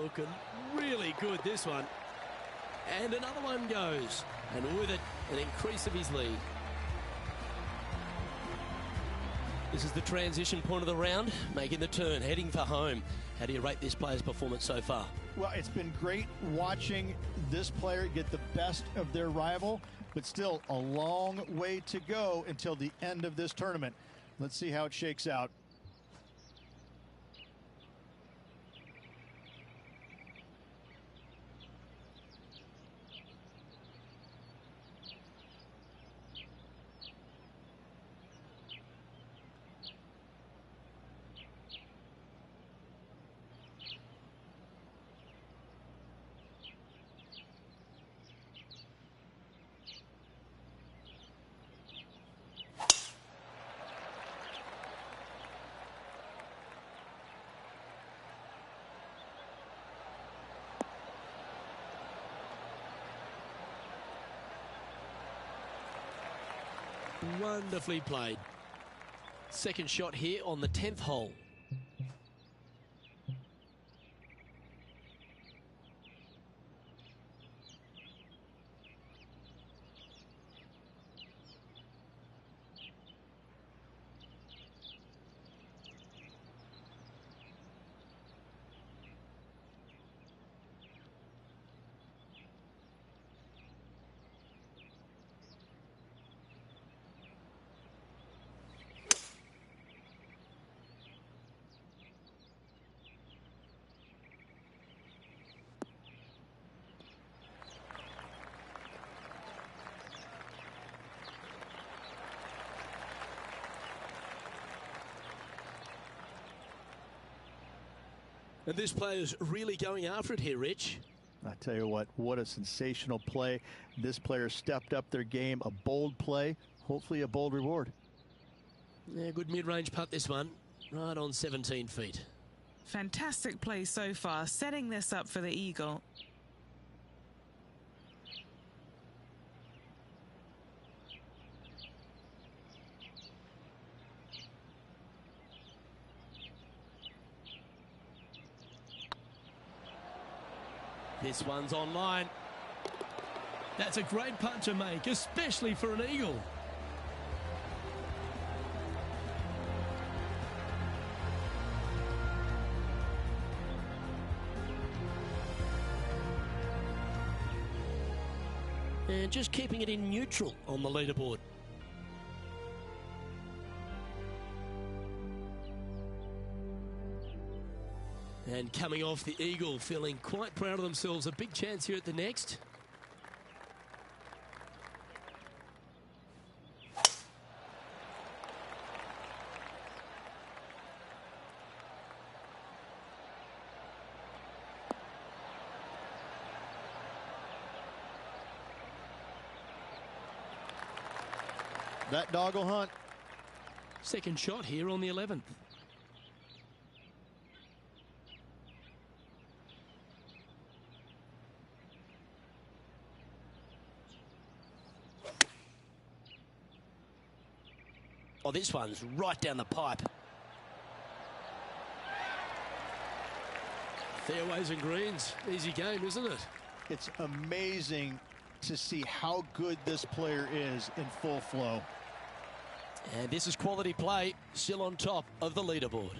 looking really good, this one. And another one goes. And with it, an increase of his lead. This is the transition point of the round, making the turn, heading for home. How do you rate this player's performance so far? Well, it's been great watching this player get the best of their rival, but still a long way to go until the end of this tournament. Let's see how it shakes out. Wonderfully played. Second shot here on the 10th hole. And this player's really going after it here, Rich. I tell you what a sensational play. This player stepped up their game, a bold play, hopefully a bold reward. Yeah, good mid-range putt this one, right on 17 feet. Fantastic play so far, setting this up for the eagle. This one's online. That's a great putt to make, especially for an eagle. And just keeping it in neutral on the leaderboard. And coming off the eagle, feeling quite proud of themselves. A big chance here at the next. That dog will hunt. Second shot here on the 11th. Oh, this one's right down the pipe. Fairways and greens. Easy game, isn't it? It's amazing to see how good this player is in full flow. And this is quality play, still on top of the leaderboard.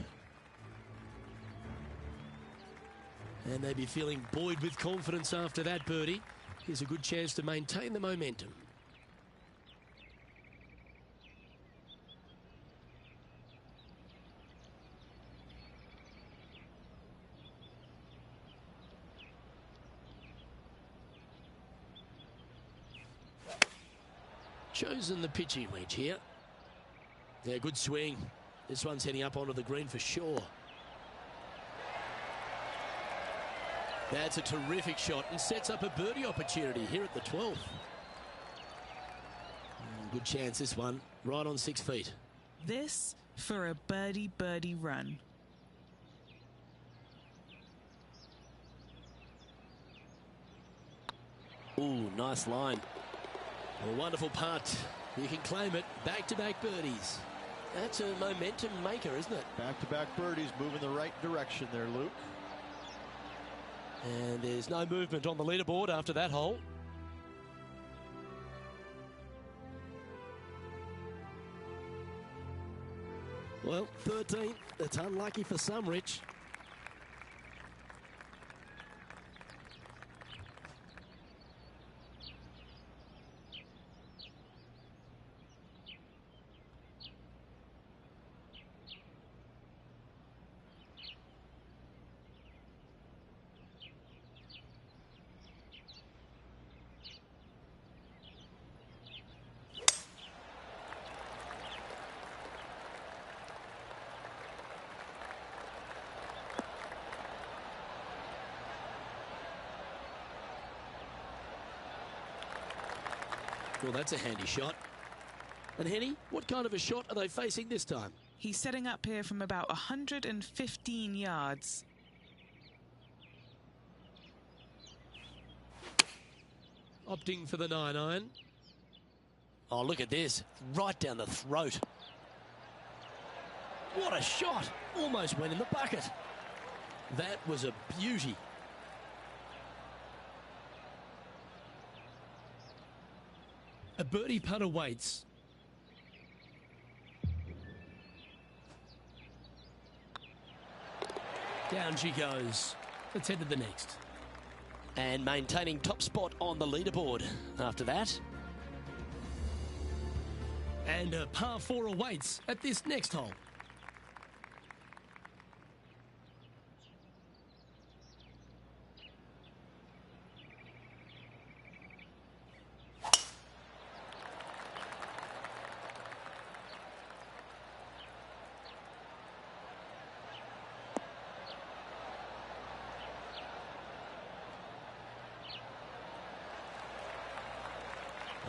And they'd be feeling buoyed with confidence after that birdie. Here's a good chance to maintain the momentum. Chosen the pitching wedge here. Yeah, good swing. This one's heading up onto the green for sure. That's a terrific shot and sets up a birdie opportunity here at the 12th. Good chance this one, right on 6 feet. This for a birdie run. Ooh, nice line. A wonderful putt. You can claim it. Back-to-back birdies. That's a momentum maker, isn't it? Back-to-back birdies, moving the right direction there, Luke. And there's no movement on the leaderboard after that hole. Well, 13. It's unlucky for some, Rich. Well, that's a handy shot. And Henny, what kind of a shot are they facing this time? He's setting up here from about 115 yards. Opting for the 9-iron. Oh, look at this. Right down the throat. What a shot. Almost went in the bucket. That was a beauty. A birdie putt awaits. Down she goes. Let's head to the next. And maintaining top spot on the leaderboard after that. And a par 4 awaits at this next hole.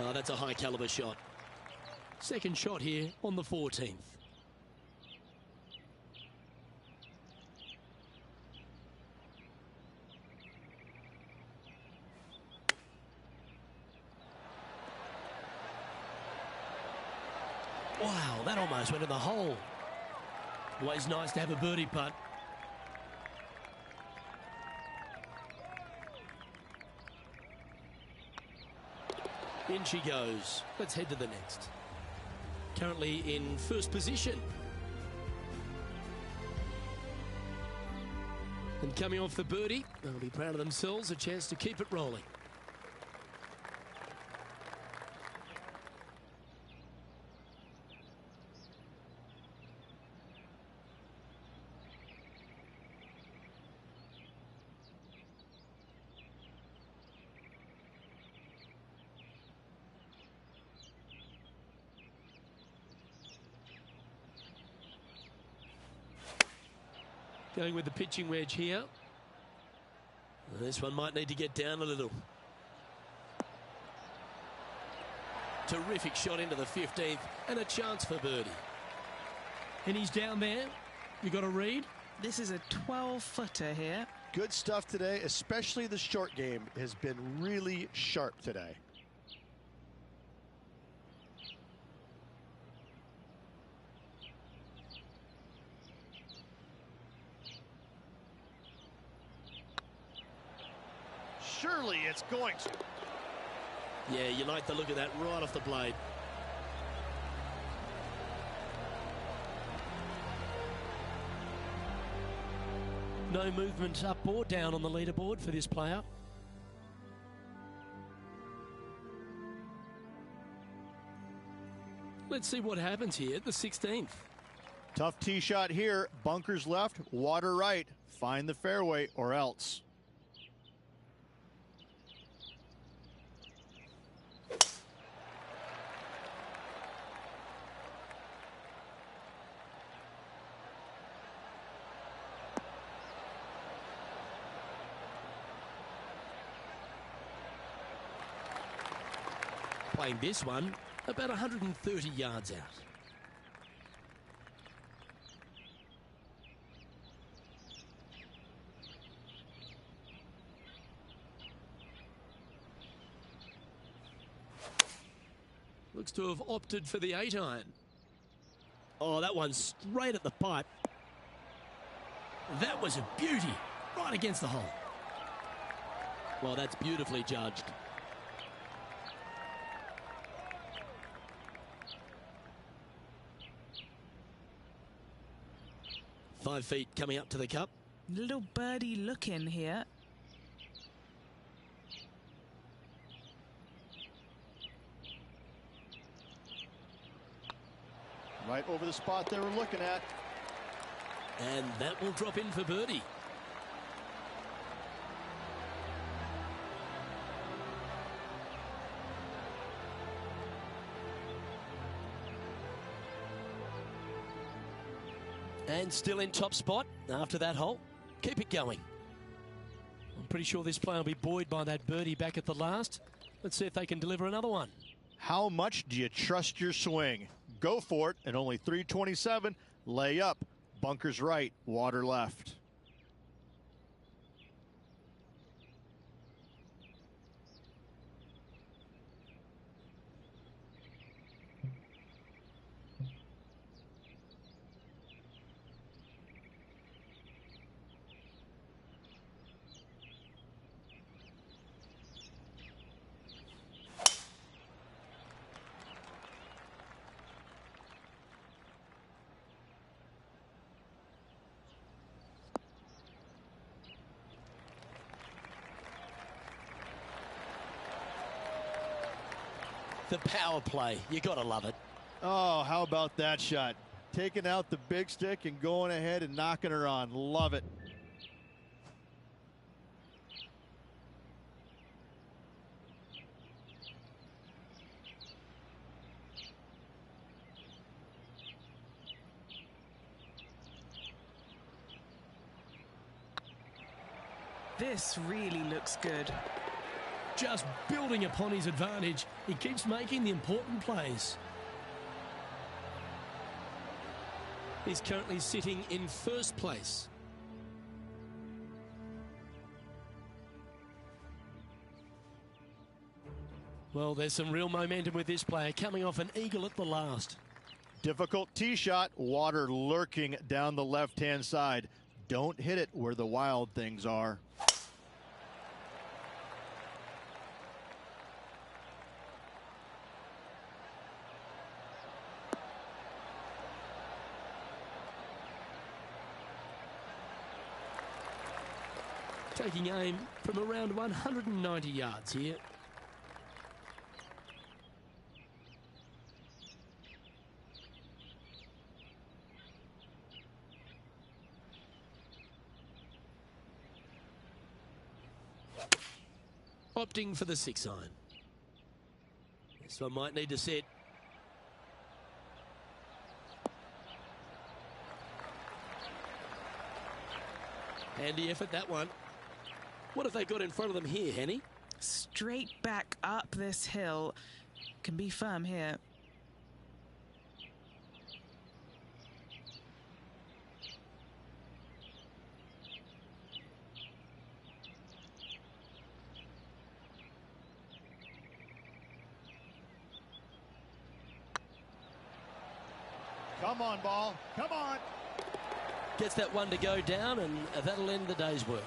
Oh, that's a high caliber shot. Second shot here on the 14th. Wow, that almost went in the hole. Always nice to have a birdie putt. In she goes. Let's head to the next. Currently in first position. And coming off the birdie, they'll be proud of themselves, a chance to keep it rolling. Going with the pitching wedge here. This one might need to get down a little. Terrific shot into the 15th and a chance for birdie. And he's down there. You got a read? This is a 12-footer here. Good stuff today, especially the short game has been really sharp today. Surely it's going to. Yeah, you like the look of that right off the blade. No movement up or down on the leaderboard for this player. Let's see what happens here at the 16th. Tough tee shot here. Bunkers left, water right. Find the fairway or else. Playing this one about 130 yards out. Looks to have opted for the 8-iron. Oh, that one's straight at the pipe. That was a beauty, right against the hole. Well, that's beautifully judged. Five feet coming up to the cup. Little birdie look in here. Right over the spot they were looking at. And that will drop in for birdie. And still in top spot after that hole. Keep it going. I'm pretty sure this player will be buoyed by that birdie back at the last. Let's see if they can deliver another one. How much do you trust your swing? Go for it at only 327. Lay up. Bunkers right. Water left. The power play. You got to love it. Oh, how about that shot? Taking out the big stick and going ahead and knocking her on. Love it. This really looks good. Just building upon his advantage. He keeps making the important plays. He's currently sitting in first place. Well, there's some real momentum with this player, coming off an eagle at the last. Difficult tee shot. Water lurking down the left-hand side. Don't hit it where the wild things are. Taking aim from around 190 yards here. Opting for the 6-iron. This one might need to set. Handy effort, that one. What have they got in front of them here, Henny? Straight back up this hill. Can be firm here. Come on, ball. Come on. Gets that one to go down, and that'll end the day's work.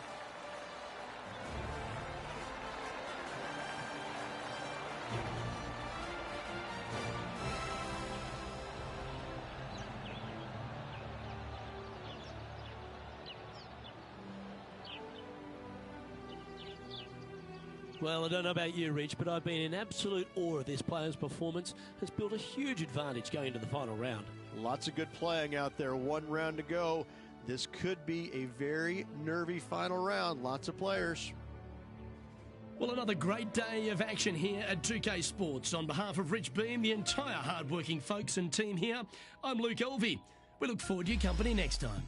Well, I don't know about you, Rich, but I've been in absolute awe of this player's performance. Has built a huge advantage going into the final round. Lots of good playing out there. One round to go. This could be a very nervy final round. Lots of players. Well, another great day of action here at 2K Sports. On behalf of Rich Beam, the entire hard-working folks and team here, I'm Luke Elvey. We look forward to your company next time.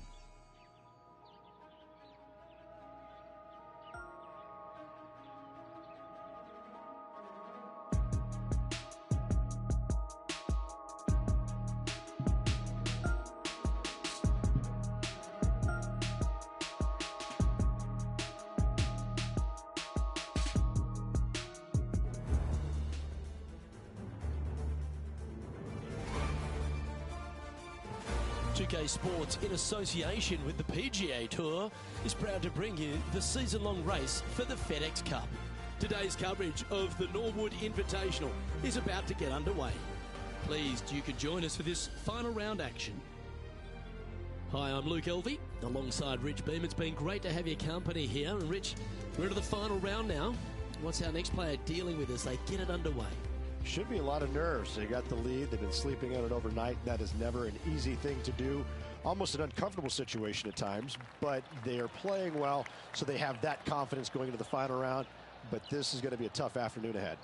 2K Sports, in association with the PGA Tour, is proud to bring you the season-long race for the FedEx Cup. Today's coverage of the Norwood Invitational is about to get underway. Pleased you could join us for this final round action. Hi, I'm Luke Elvey, alongside Rich Beam. It's been great to have your company here. And Rich, we're into the final round now. What's our next player dealing with as they get it underway? Should be a lot of nerves. They got the lead. They've been sleeping on it overnight. That is never an easy thing to do. Almost an uncomfortable situation at times, but they are playing well, so they have that confidence going into the final round. But this is going to be a tough afternoon ahead.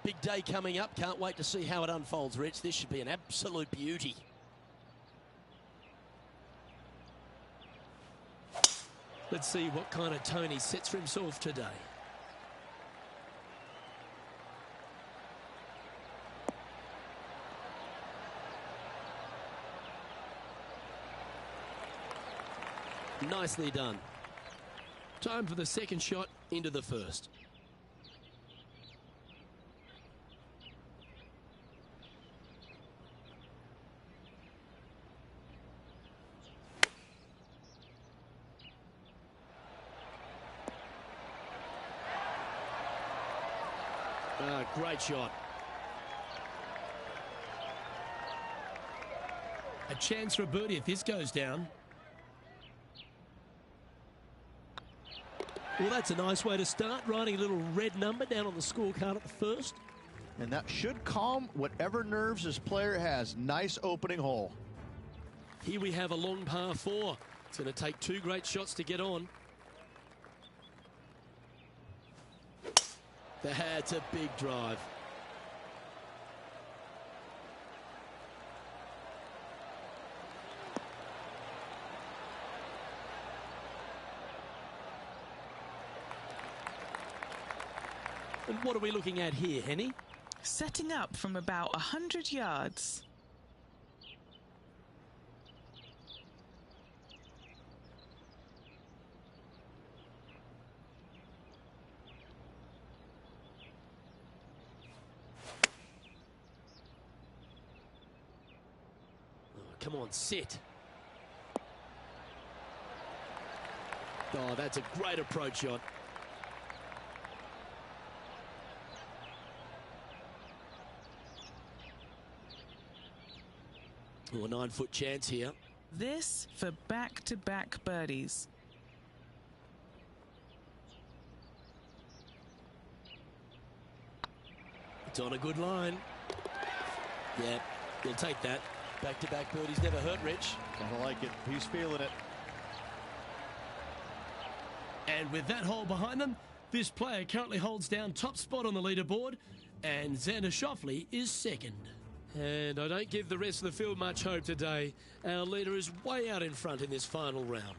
Big day coming up. Can't wait to see how it unfolds, Rich. This should be an absolute beauty. Let's see what kind of tone he sets for himself today. Nicely done. Time for the second shot into the first. Great shot. A chance for a birdie if this goes down. Well, that's a nice way to start, writing a little red number down on the scorecard at the first. And that should calm whatever nerves this player has. Nice opening hole. Here we have a long par 4. It's going to take 2 great shots to get on. That's a big drive. And what are we looking at here, Henny? Setting up from about 100 yards. Come on, sit. Oh, that's a great approach shot. Oh, a 9-foot chance here. This for back-to-back birdies. It's on a good line. Yeah, he'll take that. Back-to-back birdies never hurt, Rich. Kinda like it. He's feeling it. And with that hole behind them, this player currently holds down top spot on the leaderboard, and Xander Schauffele is second. And I don't give the rest of the field much hope today. Our leader is way out in front in this final round.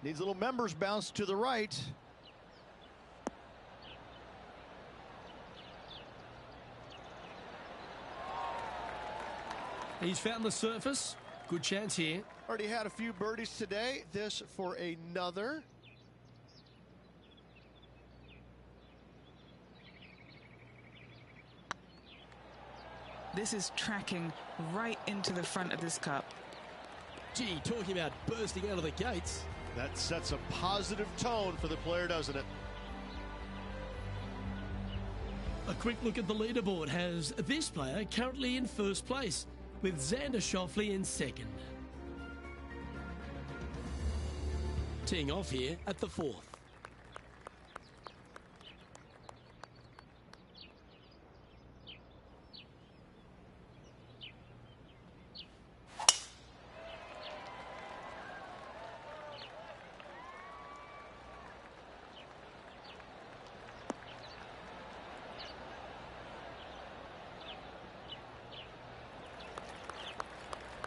Needs a little members bounce to the right. He's found the surface. Good chance here. Already had a few birdies today. This for another. This is tracking right into the front of this cup. Gee, talking about bursting out of the gates. That sets a positive tone for the player, doesn't it? A quick look at the leaderboard has this player currently in first place, with Xander Schauffele in second. Teeing off here at the 4th.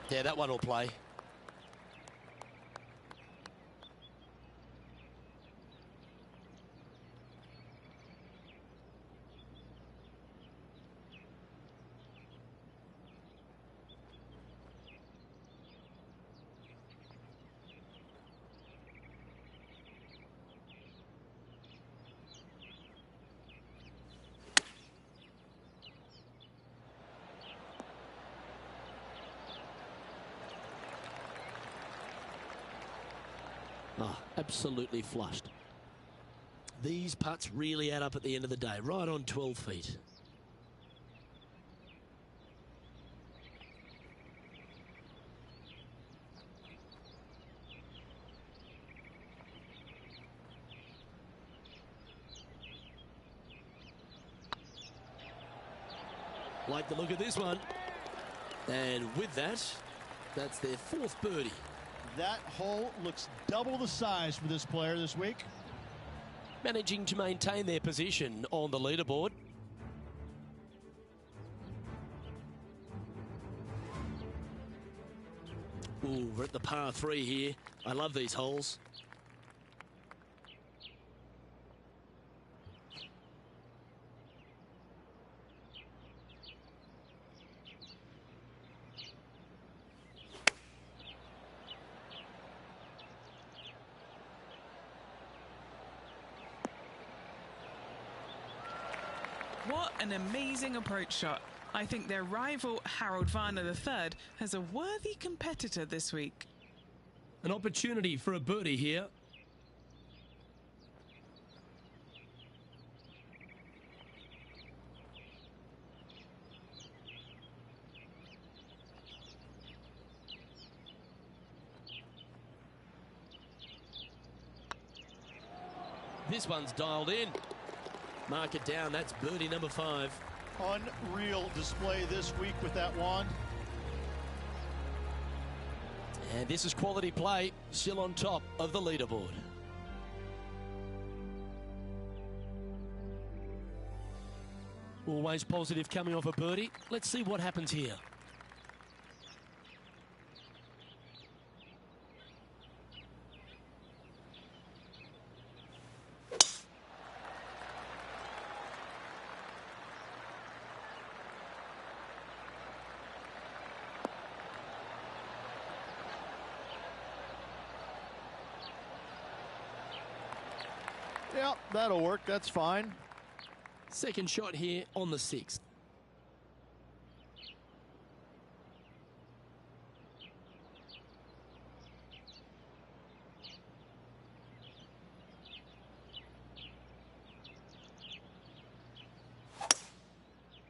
Yeah, that one will play. Oh, absolutely flushed. These putts really add up at the end of the day, right on 12 feet. Like the look of this one. And with that, that's their 4th birdie. That hole looks double the size for this player this week. Managing to maintain their position on the leaderboard. Ooh, we're at the par 3 here. I love these holes. What an amazing approach shot. I think their rival, Harold Varner III, has a worthy competitor this week. An opportunity for a birdie here. This one's dialed in. Mark it down. That's birdie number 5. Unreal display this week with that wand. And this is quality play, still on top of the leaderboard. Always positive coming off a birdie. Let's see what happens here. Yeah, that'll work. That's fine. Second shot here on the 6th.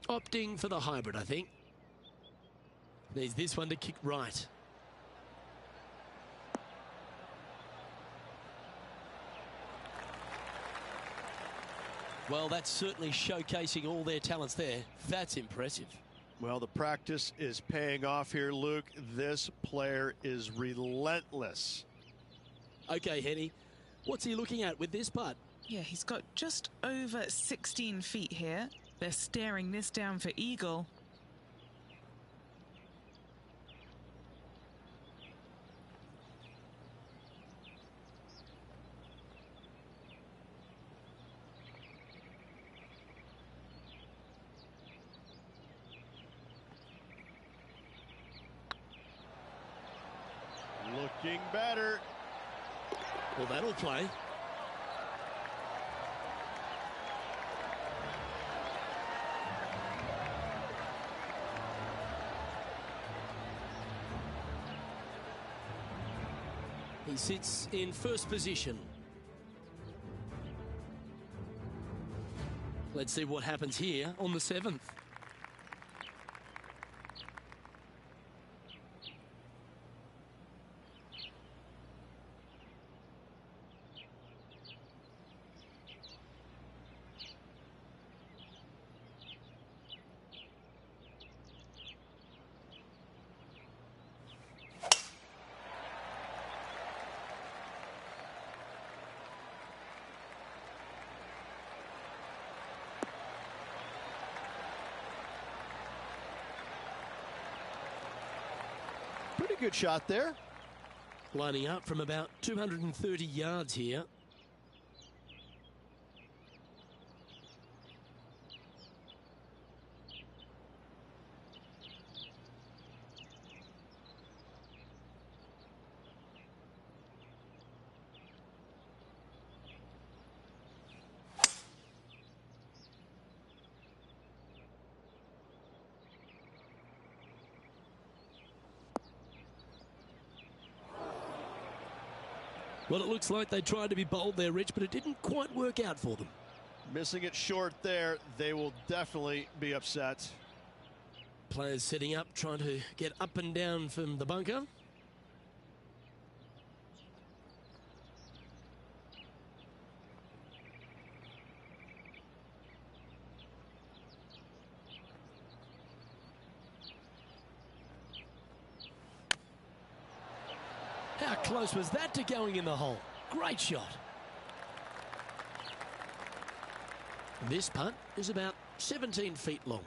Opting for the hybrid, I think. Needs this one to kick right. Well, that's certainly showcasing all their talents there. That's impressive. Well, the practice is paying off here, Luke. This player is relentless. Okay, Henny, what's he looking at with this putt? Yeah, he's got just over 16 feet here. They're staring this down for eagle. Looking better. Well, that'll play. He sits in first position. Let's see what happens here on the 7th. Pretty good shot there. Lining up from about 230 yards here. Well, it looks like they tried to be bold there, Rich, but it didn't quite work out for them. Missing it short there, they will definitely be upset. Players setting up, trying to get up and down from the bunker. How close was that to going in the hole? Great shot. This putt is about 17 feet long.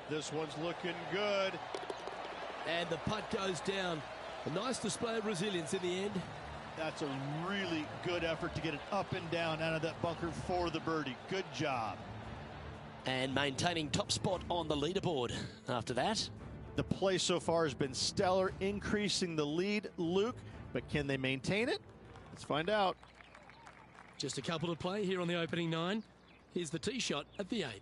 This one's looking good. And the putt goes down. A nice display of resilience in the end. That's a really good effort to get it up and down out of that bunker for the birdie. Good job. And maintaining top spot on the leaderboard after that. The play so far has been stellar, increasing the lead, Luke. But can they maintain it? Let's find out. Just a couple to play here on the opening 9. Here's the tee shot at the 8th.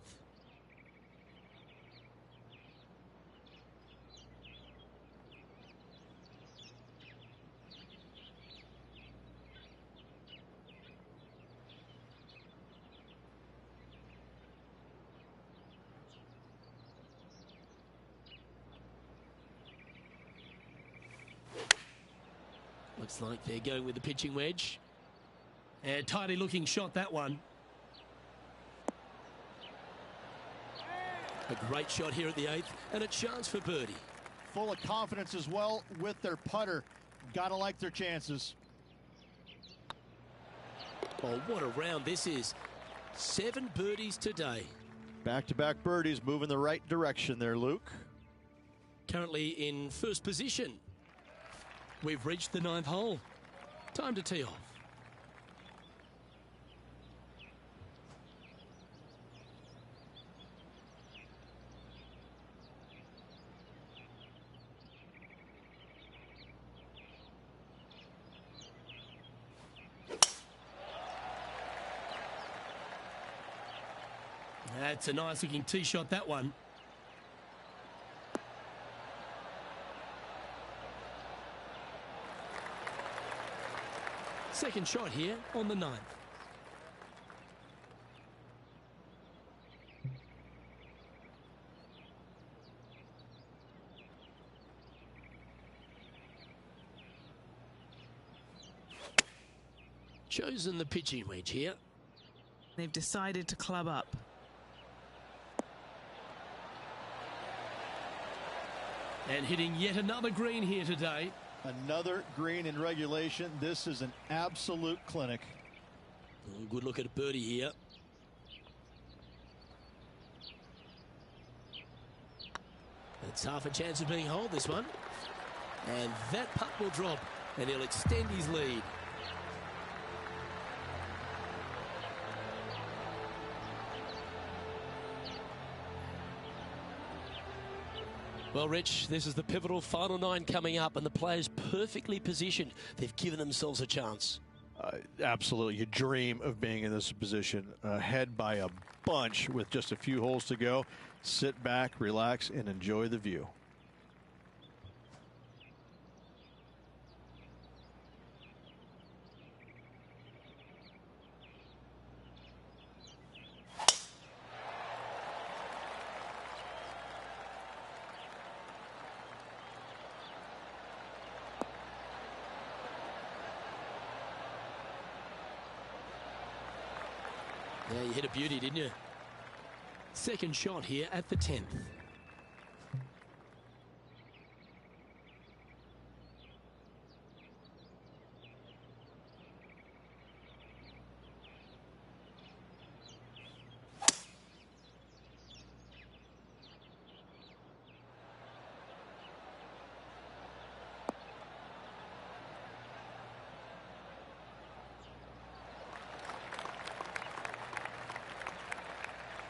Looks like they're going with the pitching wedge. A tidy looking shot, that one. A great shot here at the 8th, and a chance for birdie. Full of confidence as well with their putter. Gotta like their chances. Oh, what a round this is. 7 birdies today. Back-to-back birdies, moving the right direction there, Luke. Currently in first position. We've reached the 9th hole. Time to tee off. That's a nice looking tee shot, that one. Second shot here on the 9th. Chosen the pitching wedge here. They've decided to club up. And hitting yet another green here today. Another green in regulation. This is an absolute clinic. Oh, good look at a birdie here. It's half a chance of being holed, this one. And that putt will drop, and he'll extend his lead. Well, Rich, this is the pivotal final 9 coming up, and the players perfectly positioned. They've given themselves a chance. Absolutely. You dream of being in this position, ahead by a bunch with just a few holes to go. Sit back, relax, and enjoy the view. Yeah, you hit a beauty, didn't you? Second shot here at the 10th.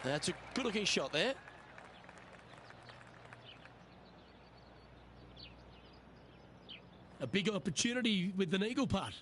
That's a good-looking shot there. A big opportunity with an eagle putt.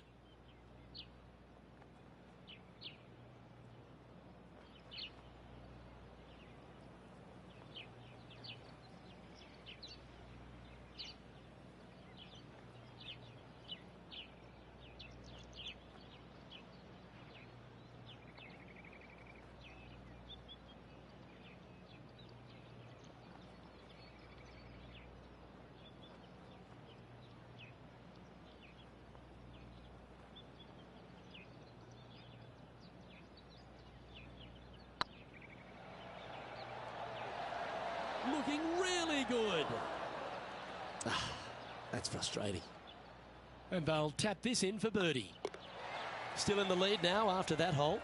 Looking really good. That's frustrating. And they'll tap this in for birdie. Still in the lead now after that hole.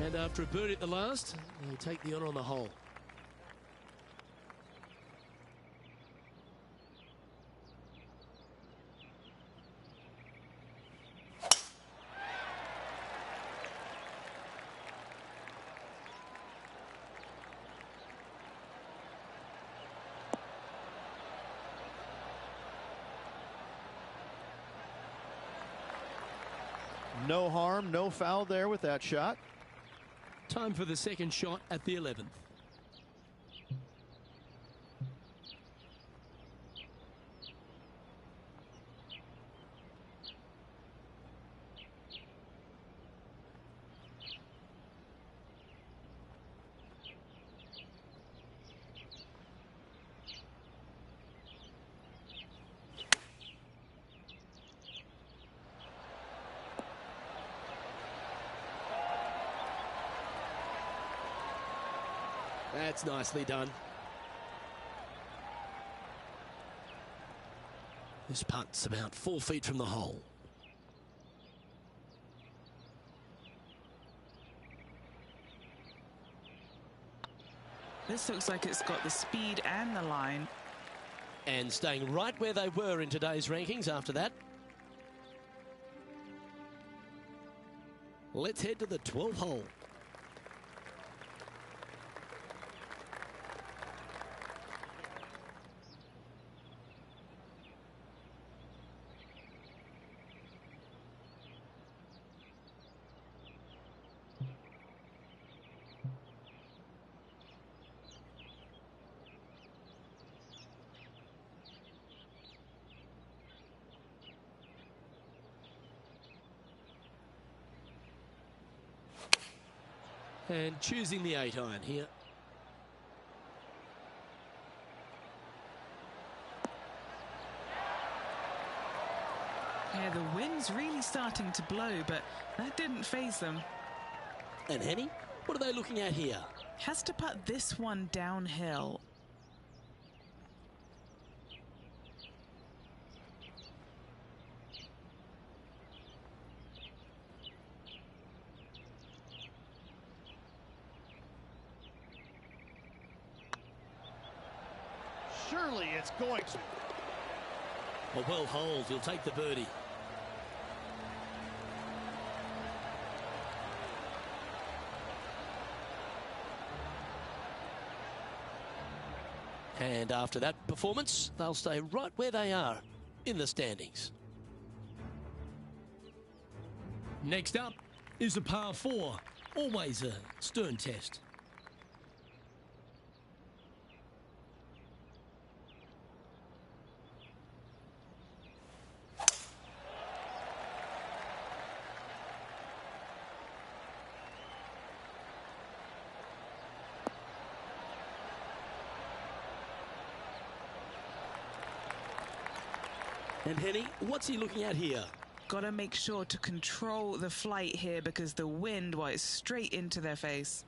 And after a birdie at the last, they'll take the honour on the hole. No harm, no foul there with that shot. Time for the second shot at the 11th. That's nicely done. This putt's about 4 feet from the hole. This looks like it's got the speed and the line. And staying right where they were in today's rankings after that. Let's head to the 12th hole. And choosing the 8-iron here. Yeah, the wind's really starting to blow, but that didn't faze them. And Henny, what are they looking at here? Has to putt this one downhill. Surely it's going to. A well holed, he'll take the birdie. And after that performance, they'll stay right where they are in the standings. Next up is a par 4. Always a stern test. And Henny, what's he looking at here? Got to make sure to control the flight here because the wind, well, it's straight into their face.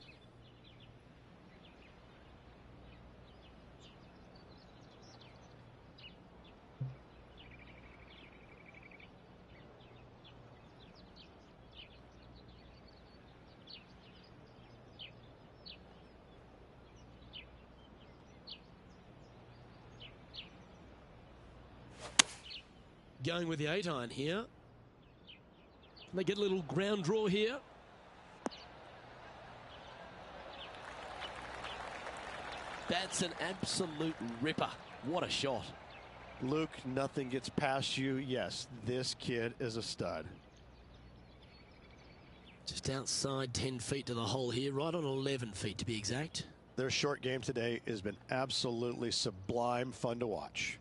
Going with the 8-iron here. They get a little ground draw here. That's an absolute ripper. What a shot. Luke, nothing gets past you. Yes, this kid is a stud. Just outside 10 feet to the hole here, right on 11 feet to be exact. Their short game today has been absolutely sublime fun to watch.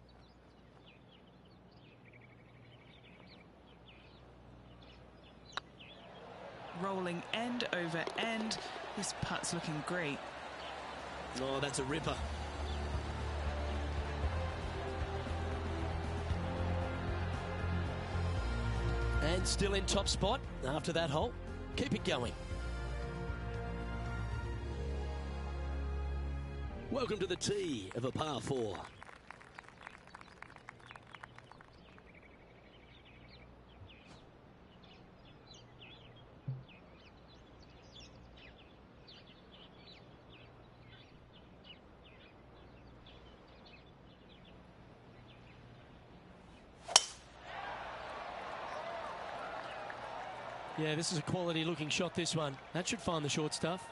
Rolling end over end. This putt's looking great. Oh, that's a ripper. And still in top spot after that hole. Keep it going. Welcome to the tee of a par 4. Yeah, this is a quality looking shot, this one. That should find the short stuff.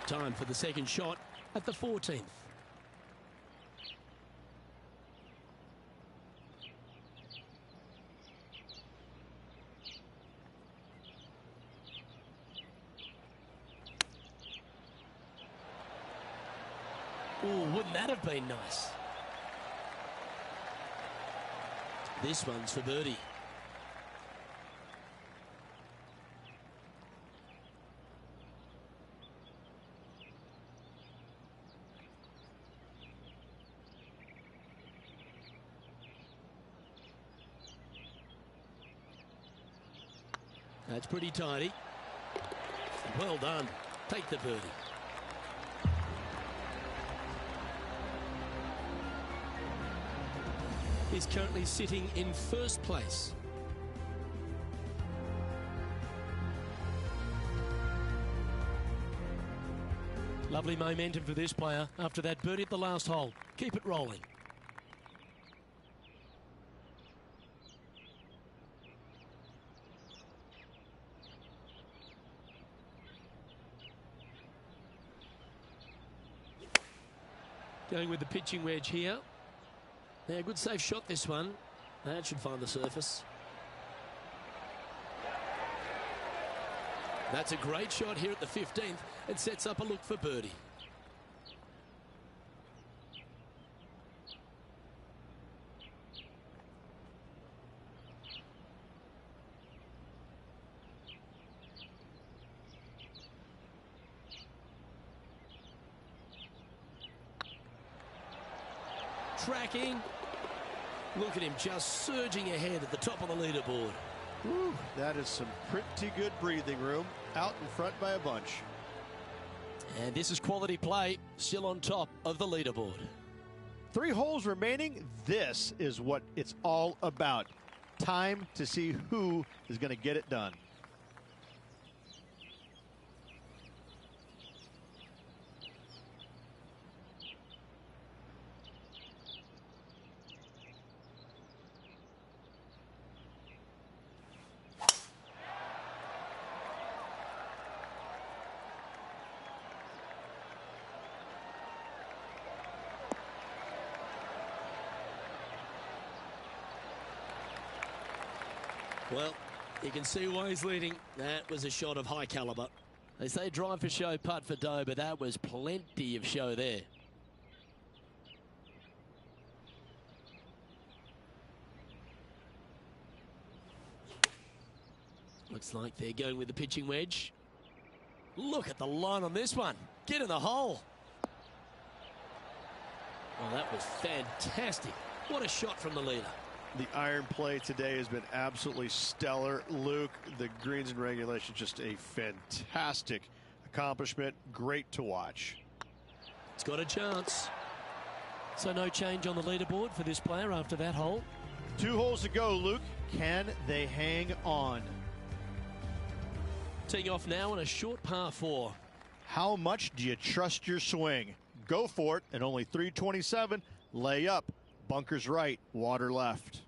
Time for the second shot at the 14th. Oh, wouldn't that have been nice? This one's for birdie. That's pretty tidy. Well done. Take the birdie. He's currently sitting in first place. Lovely momentum for this player after that birdie at the last hole. Keep it rolling. Going with the pitching wedge here. Yeah, good safe shot this one. That should find the surface. That's a great shot here at the 15th. It sets up a look for birdie. Tracking. Look at him just surging ahead at the top of the leaderboard. Woo, that is some pretty good breathing room. Out in front by a bunch. And this is quality play, still on top of the leaderboard. 3 holes remaining. This is what it's all about. Time to see who is going to get it done. Well, you can see why he's leading. That was a shot of high caliber. They say drive for show, putt for dough, but that was plenty of show there. Looks like they're going with the pitching wedge. Look at the line on this one. Get in the hole. Oh, that was fantastic. What a shot from the leader. The iron play today has been absolutely stellar. Luke, the greens and regulation, just a fantastic accomplishment. Great to watch. It's got a chance. So no change on the leaderboard for this player after that hole. 2 holes to go, Luke. Can they hang on? Teeing off now on a short par 4. How much do you trust your swing? Go for it, and only 327. Lay up. Bunkers right, water left.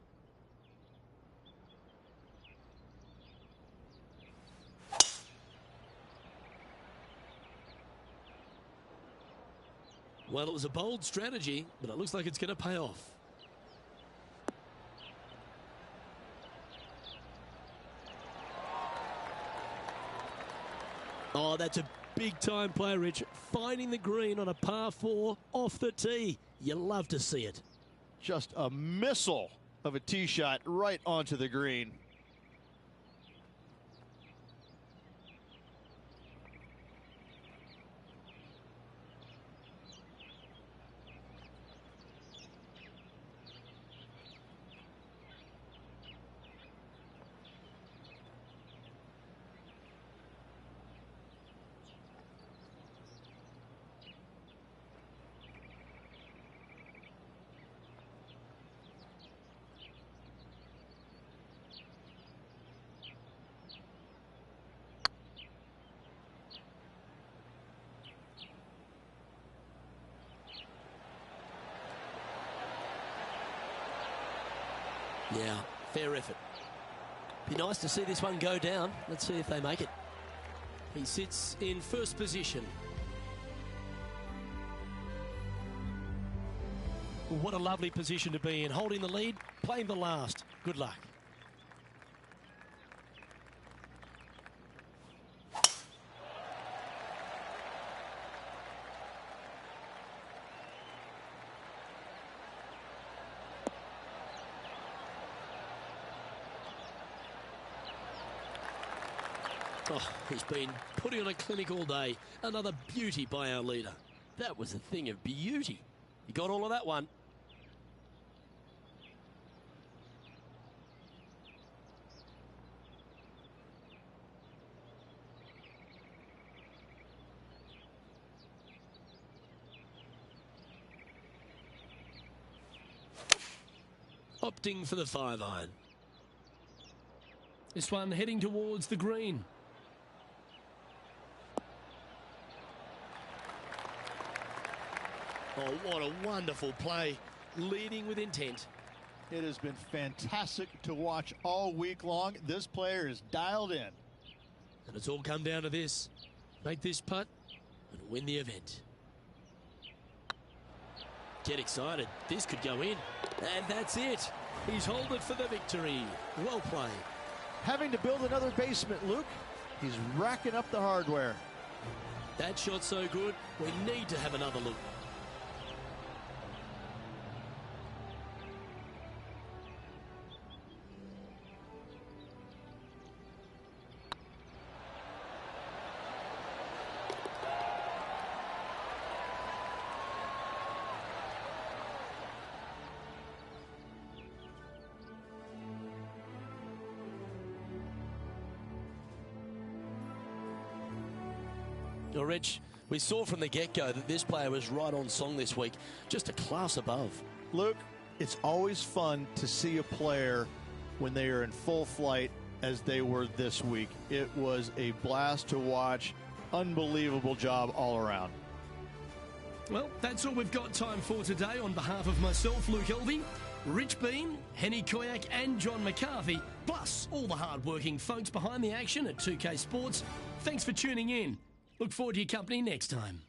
Well, it was a bold strategy, but it looks like it's going to pay off. Oh, that's a big-time play, Rich. Finding the green on a par 4 off the tee. You love to see it. Just a missile of a tee shot right onto the green. Yeah, fair effort. Be nice to see this one go down. Let's see if they make it. He sits in first position. What a lovely position to be in. Holding the lead, playing the last. Good luck. Oh, he's been putting on a clinic all day. Another beauty by our leader. That was a thing of beauty. He got all of that one. Opting for the 5-iron. This one heading towards the green. Oh, what a wonderful play. Leading with intent. It has been fantastic to watch all week long. This player is dialed in. And it's all come down to this. Make this putt and win the event. Get excited. This could go in. And that's it. He's holed it for the victory. Well played. Having to build another basement, Luke. He's racking up the hardware. That shot's so good, we need to have another look. Well, Rich, we saw from the get-go that this player was right on song this week, just a class above. Luke, it's always fun to see a player when they are in full flight as they were this week. It was a blast to watch. Unbelievable job all around. Well, that's all we've got time for today. On behalf of myself, Luke Elvey, Rich Bean, Henny Koyak and John McCarthy, plus all the hard-working folks behind the action at 2K Sports, thanks for tuning in. Look forward to your company next time.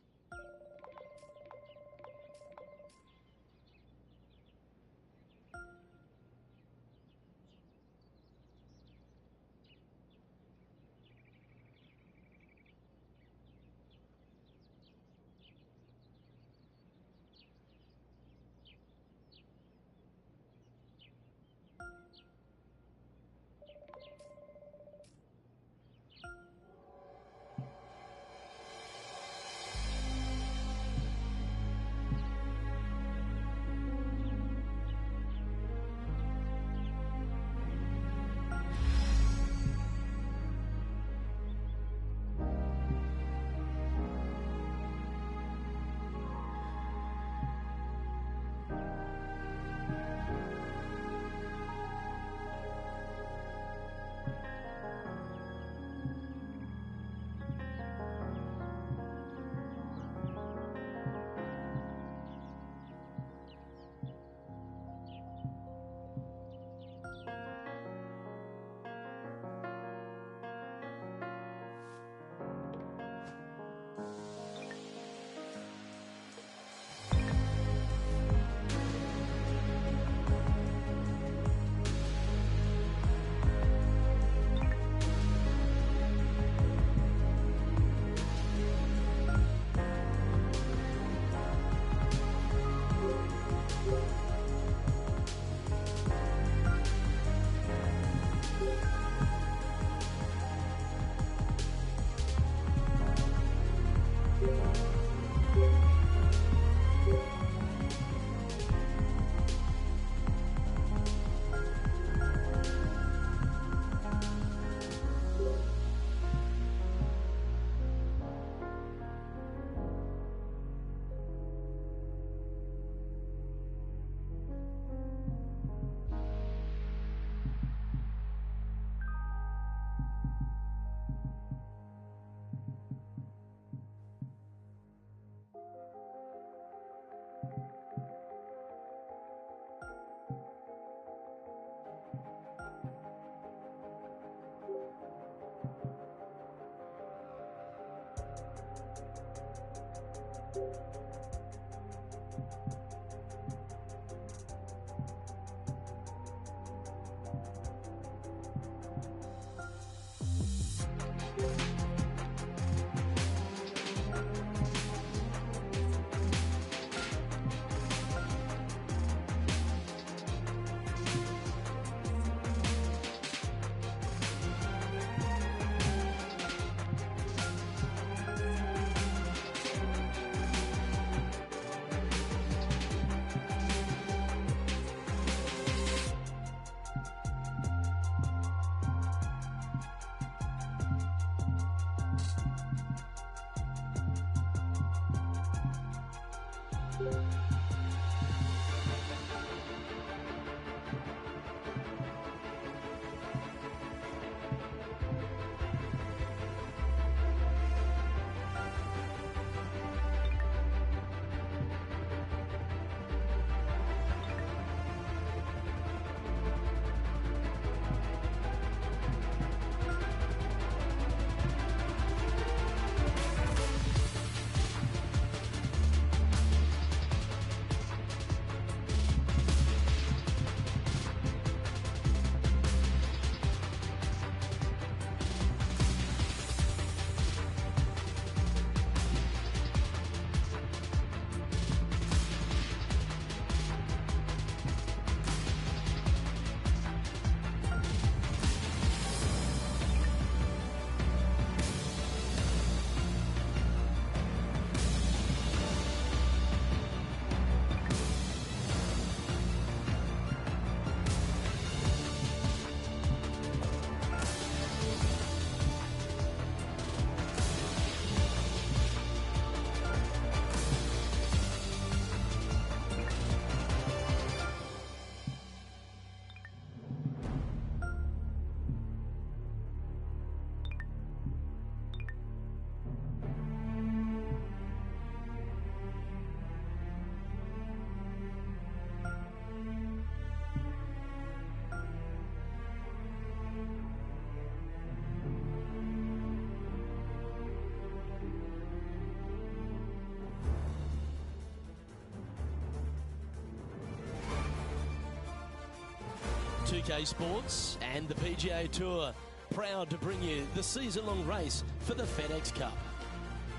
2K Sports and the PGA Tour proud to bring you the season-long race for the FedEx Cup.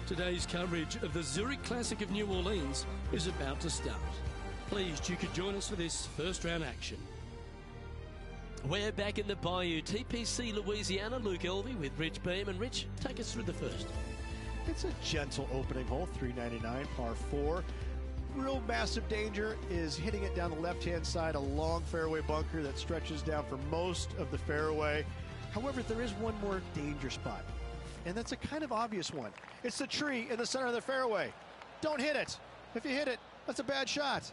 Today's coverage of the Zurich Classic of New Orleans is about to start. Pleased you could join us for this first round action. We're back in the Bayou, TPC Louisiana. Luke Elvey with Rich Beam. And Rich, take us through the first. It's a gentle opening hole, 399, par 4. Real massive danger is hitting it down the left-hand side, a long fairway bunker that stretches down for most of the fairway. However, there is one more danger spot, and that's a kind of obvious one. It's the tree in the center of the fairway. Don't hit it. If you hit it, that's a bad shot.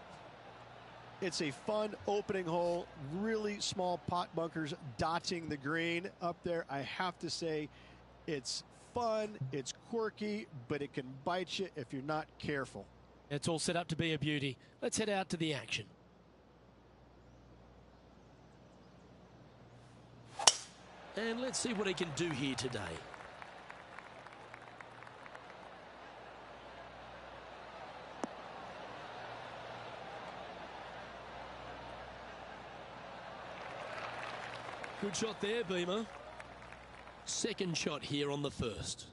It's a fun opening hole, really small pot bunkers dotting the green up there. I have to say, it's fun, it's quirky, but it can bite you if you're not careful. It's all set up to be a beauty. Let's head out to the action. And let's see what he can do here today. Good shot there, Beamer. Second shot here on the first.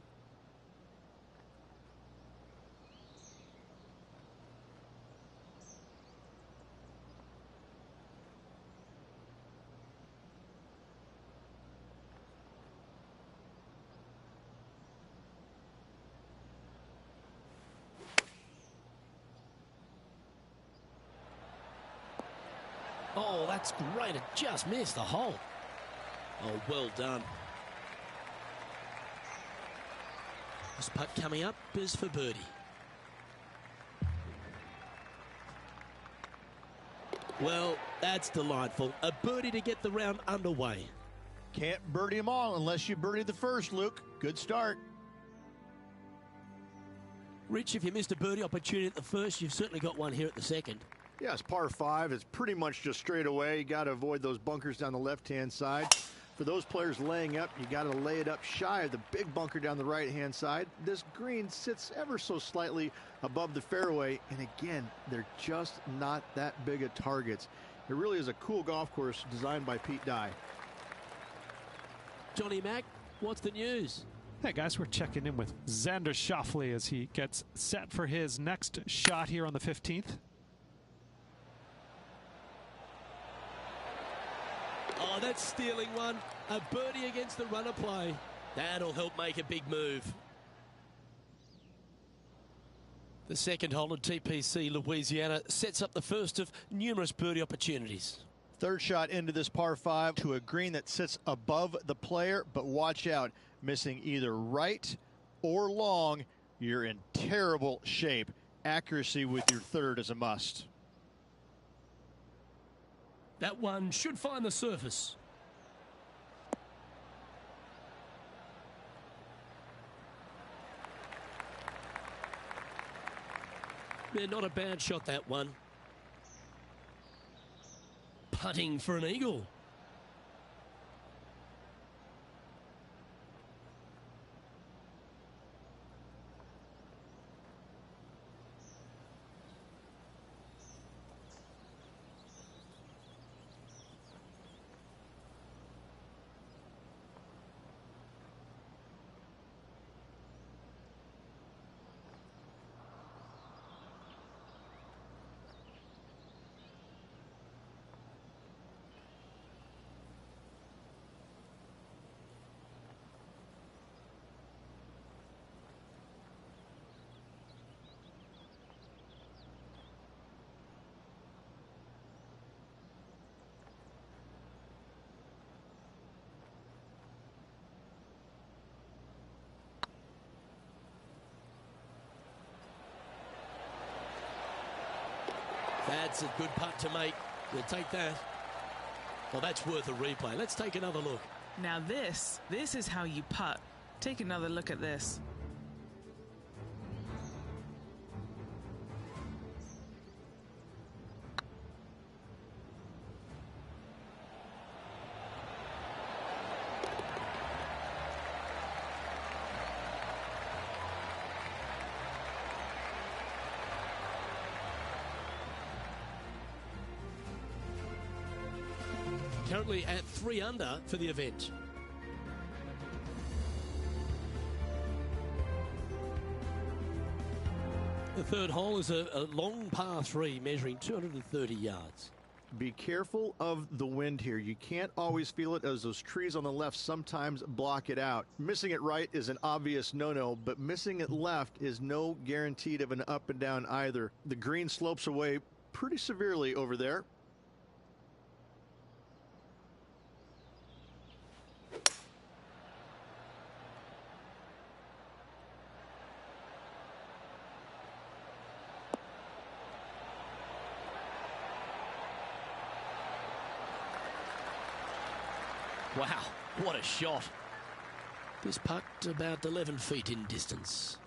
Oh, that's great. It just missed the hole. Oh, well done. This putt coming up is for birdie. Well, that's delightful. A birdie to get the round underway. Can't birdie them all unless you birdie the first, Luke. Good start. Rich, if you missed a birdie opportunity at the first, you've certainly got one here at the second. Yeah, it's par 5. It's pretty much just straight away. You got to avoid those bunkers down the left-hand side. For those players laying up, you got to lay it up shy of the big bunker down the right-hand side. This green sits ever so slightly above the fairway, and again, they're just not that big of targets. It really is a cool golf course designed by Pete Dye. Johnny Mack, what's the news? Hey guys, we're checking in with Xander Schauffele as he gets set for his next shot here on the 15th. Oh, that's stealing one. A birdie against the runner play. That'll help make a big move. The second hole at TPC Louisiana sets up the first of numerous birdie opportunities. Third shot into this par 5 to a green that sits above the player, but watch out. Missing either right or long, you're in terrible shape. Accuracy with your third is a must. That one should find the surface. Yeah, not a bad shot, that one. Putting for an eagle. That's a good putt to make. We'll take that. Well, that's worth a replay. Let's take another look. Now this is how you putt. Take another look at this. Currently at 3 under for the event. The third hole is a long par 3 measuring 230 yards. Be careful of the wind here. You can't always feel it as those trees on the left sometimes block it out. Missing it right is an obvious no-no, but missing it left is no guaranteed of an up and down either. The green slopes away pretty severely over there. Wow, what a shot. This putt about 11 feet in distance.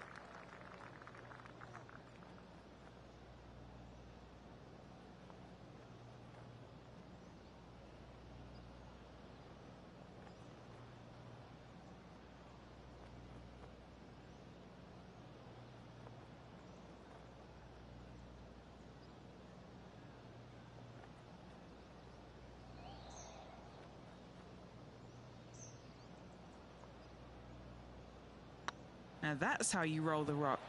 Now that's how you roll the rock.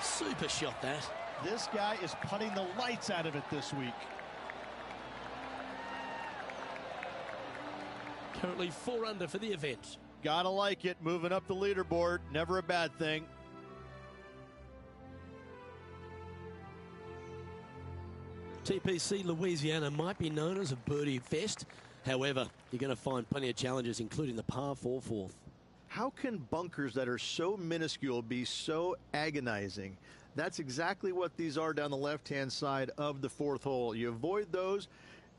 Super shot, that. This guy is putting the lights out of it this week. Currently 4 under for the event. Gotta like it, moving up the leaderboard, never a bad thing. TPC Louisiana might be known as a birdie fest. However, you're going to find plenty of challenges, including the par 4 fourth. How can bunkers that are so minuscule be so agonizing? That's exactly what these are down the left-hand side of the fourth hole. You avoid those,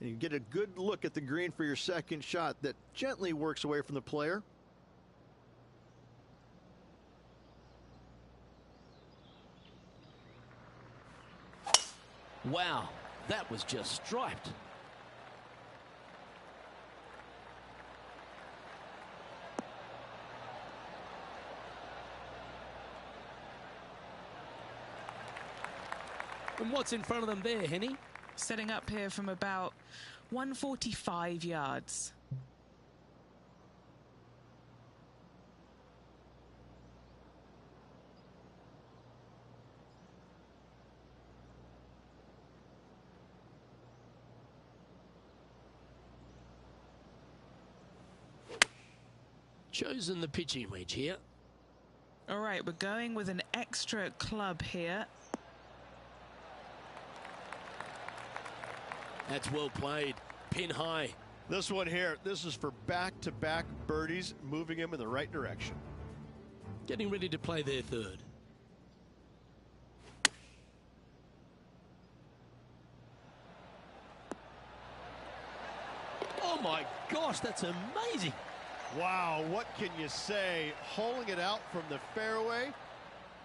and you get a good look at the green for your second shot that gently works away from the player. Wow, that was just striped. And what's in front of them there, Henny? Setting up here from about 145 yards. Chosen the pitching wedge here. All right, we're going with an extra club here. That's well played. Pin high. This one here, this is for back-to-back birdies, moving him in the right direction. Getting ready to play their third. Oh my gosh, that's amazing. Wow, what can you say? Holing it out from the fairway.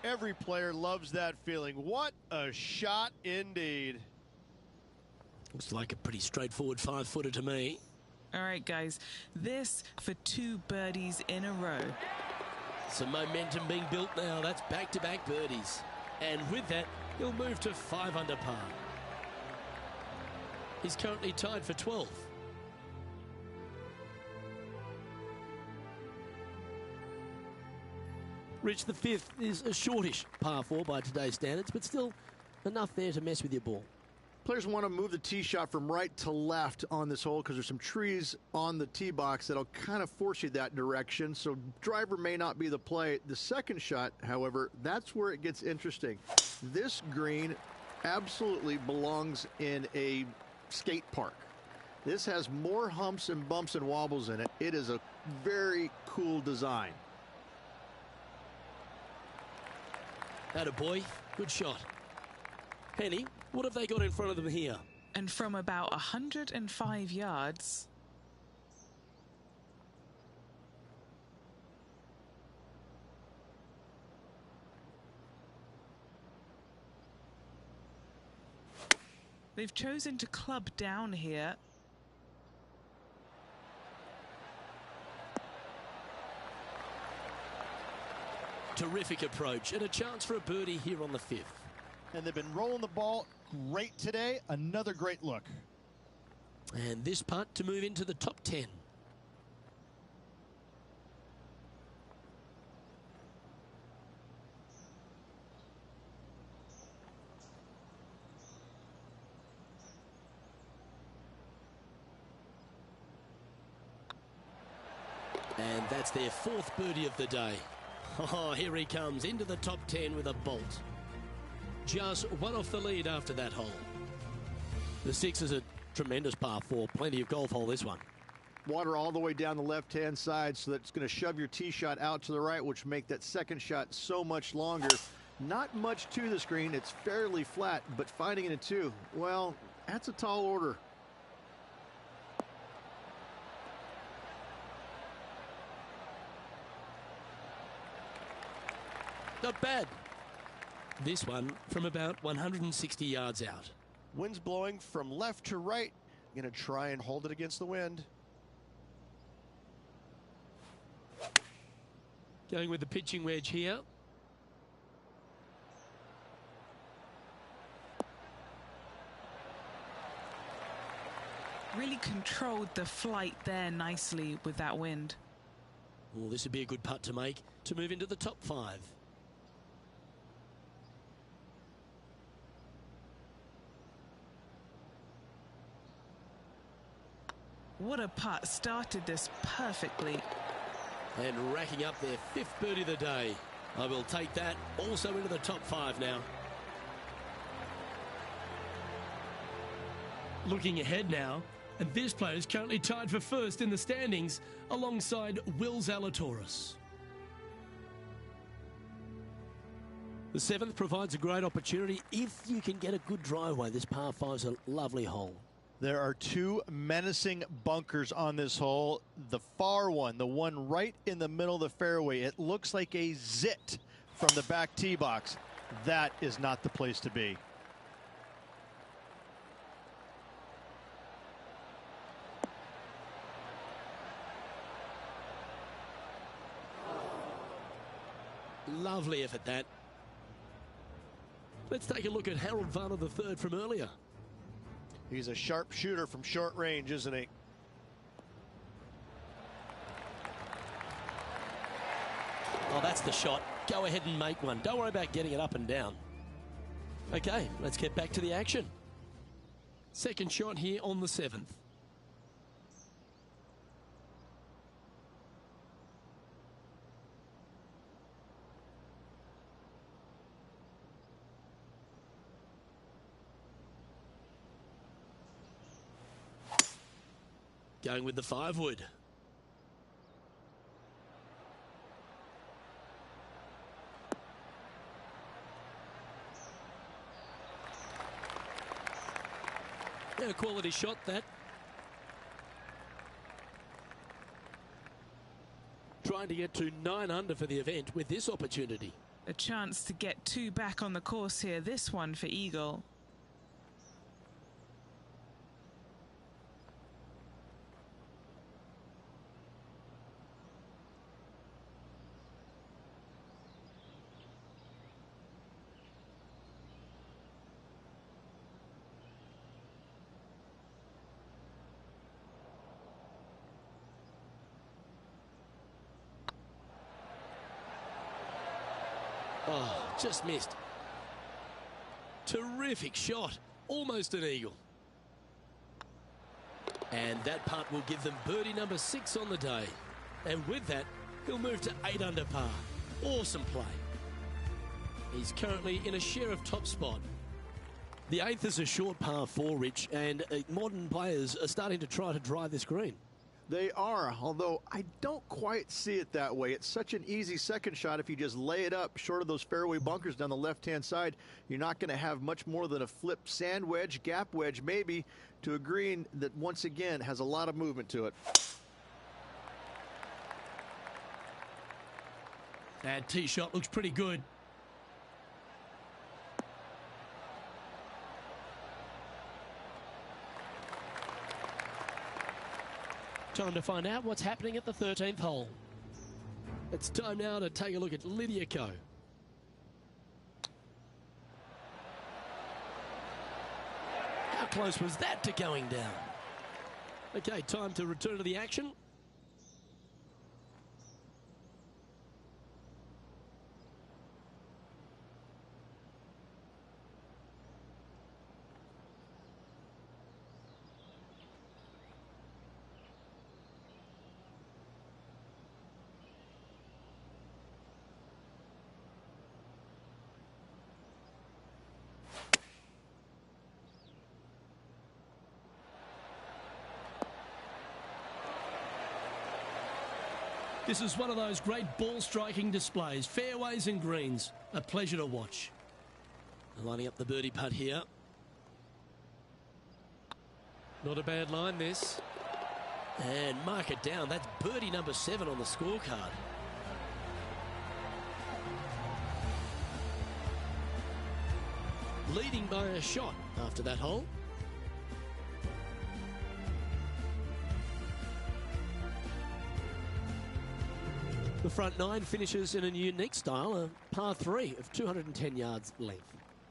Every player loves that feeling. What a shot indeed. Looks like a pretty straightforward 5-footer to me. All right, guys, this for 2 birdies in a row. Some momentum being built now. That's back-to-back birdies. And with that, he'll move to 5 under par. He's currently tied for 12th. Rich, the 5th is a shortish par 4 by today's standards, but still enough there to mess with your ball. Players want to move the tee shot from right to left on this hole because there's some trees on the tee box that'll kind of force you that direction. So driver may not be the play. The second shot, however, that's where it gets interesting. This green absolutely belongs in a skate park. This has more humps and bumps and wobbles in it. It is a very cool design. Attaboy, good shot. Henny, what have they got in front of them here? And from about 105 yards. They've chosen to club down here. Terrific approach and a chance for a birdie here on the 5th. And they've been rolling the ball great today. Another great look. And this putt to move into the top 10. And that's their 4th birdie of the day. Oh, here he comes into the top 10 with a bolt. Just one off the lead after that hole. The 6 is a tremendous par 4. Plenty of golf hole, this one. Water all the way down the left-hand side, so that's going to shove your tee shot out to the right, which make that second shot so much longer. Not much to the screen. It's fairly flat, but finding it in 2, well, that's a tall order. Not bad. This one from about 160 yards out. Wind's blowing from left to right. Going to try and hold it against the wind. Going with the pitching wedge here. Really controlled the flight there nicely with that wind. Oh, this would be a good putt to make to move into the top 5. What a putt. Started this perfectly. And racking up their 5th birdie of the day. I will take that also into the top 5 now. Looking ahead now, and this player is currently tied for 1st in the standings alongside Will Zalatoris. The 7th provides a great opportunity if you can get a good driveway. This par 5 is a lovely hole. There are 2 menacing bunkers on this hole. The far one, the one right in the middle of the fairway, it looks like a zit from the back tee box. That is not the place to be. Lovely effort, that. Let's take a look at Harold Varner III from earlier. He's a sharp shooter from short range, isn't he? Oh, that's the shot. Go ahead and make one. Don't worry about getting it up and down. Okay, let's get back to the action. Second shot here on the 7th. Going with the 5-wood. Yeah, a quality shot, that. Trying to get to 9 under for the event with this opportunity. A chance to get 2 back on the course here. This one for eagle. Oh, just missed. Terrific shot. Almost an eagle. And that putt will give them birdie number 6 on the day. And with that, he'll move to 8 under par. Awesome play. He's currently in a share of top spot. The 8th is a short par 4, Rich, and modern players are starting to try to drive this green. They are, although I don't quite see it that way. It's such an easy second shot. If you just lay it up short of those fairway bunkers down the left-hand side, you're not going to have much more than a flip sand wedge, gap wedge maybe, to a green that once again has a lot of movement to it. That tee shot looks pretty good. Time to find out what's happening at the 13th hole. It's time now to take a look at Lydia Ko. How close was that to going down? Okay, time to return to the action. This is one of those great ball striking displays. Fairways and greens. A pleasure to watch. Lining up the birdie putt here. Not a bad line, this. And mark it down. That's birdie number 7 on the scorecard. Leading by a shot after that hole. The front 9 finishes in a unique style, a par 3 of 210 yards length.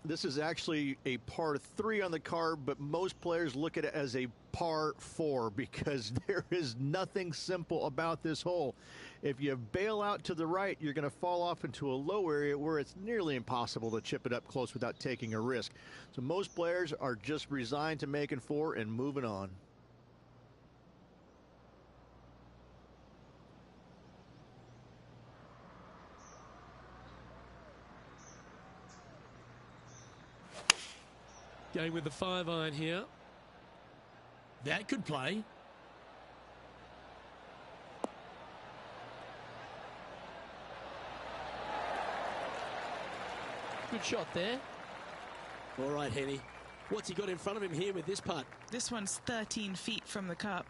This is actually a par 3 on the card, but most players look at it as a par 4 because there is nothing simple about this hole. If you bail out to the right, you're going to fall off into a low area where it's nearly impossible to chip it up close without taking a risk. So most players are just resigned to making 4 and moving on. Going with the 5-iron here. That could play. Good shot there. All right, Henny. What's he got in front of him here with this putt? This one's 13 feet from the cup.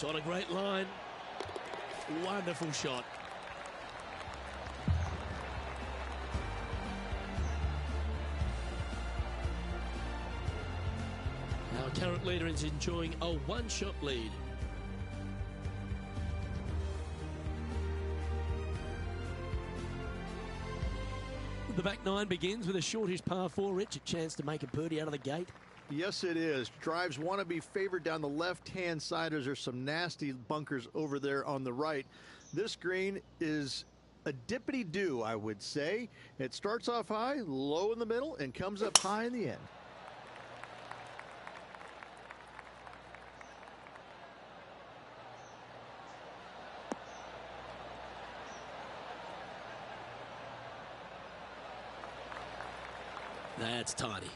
It's on a great line. Wonderful shot. Our current leader is enjoying a one-shot lead. The back nine begins with a shortish par 4. Rich, a chance to make a birdie out of the gate. Yes, it is. Drives want to be favored down the left-hand side as there's some nasty bunkers over there on the right. This green is a dippity-do, I would say. It starts off high, low in the middle, and comes up high in the end. That's tidy.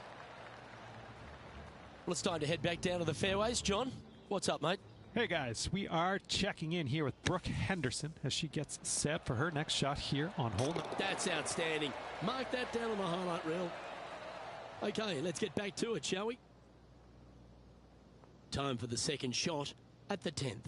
Well, it's time to head back down to the fairways. John, what's up, mate? Hey guys, we are checking in here with Brooke Henderson as she gets set for her next shot here on hole. That's outstanding. Mark that down on the highlight reel. Okay, let's get back to it, shall we? Time for the second shot at the 10th.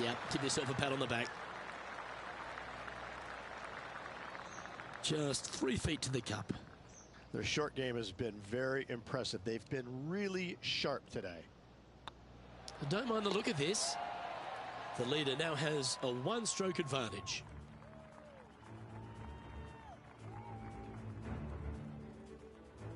Yep, give yourself a pat on the back. Just 3 feet to the cup. Their short game has been very impressive. They've been really sharp today. I don't mind the look of this. The leader now has a one-stroke advantage.